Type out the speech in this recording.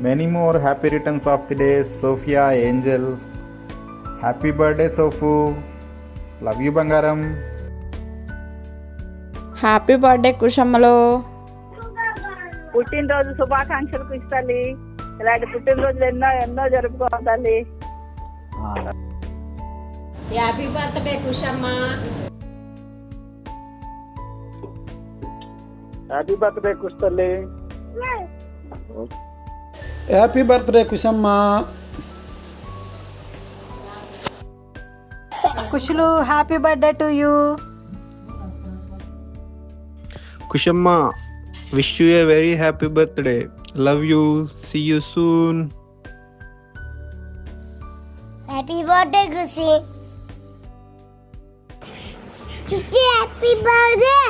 Many more happy returns of the day, Sophia Angel. Happy birthday, Sofu. Love you, Bangaram. Happy birthday కుషమ్మలో పుట్టినరోజు శుభాకాంక్షలు ఇస్తాలి. ఇలాంటి పుట్టినరోజులు ఎన్నో జరుపుకోవాలి. Happy birthday Kushamma. Happy birthday కుస్తల్లి. Happy birthday Kushamma. కుషులు happy birthday to you. Kushamma, wish you a very happy birthday. Love you. See you soon. Happy birthday, Kushi. Happy birthday.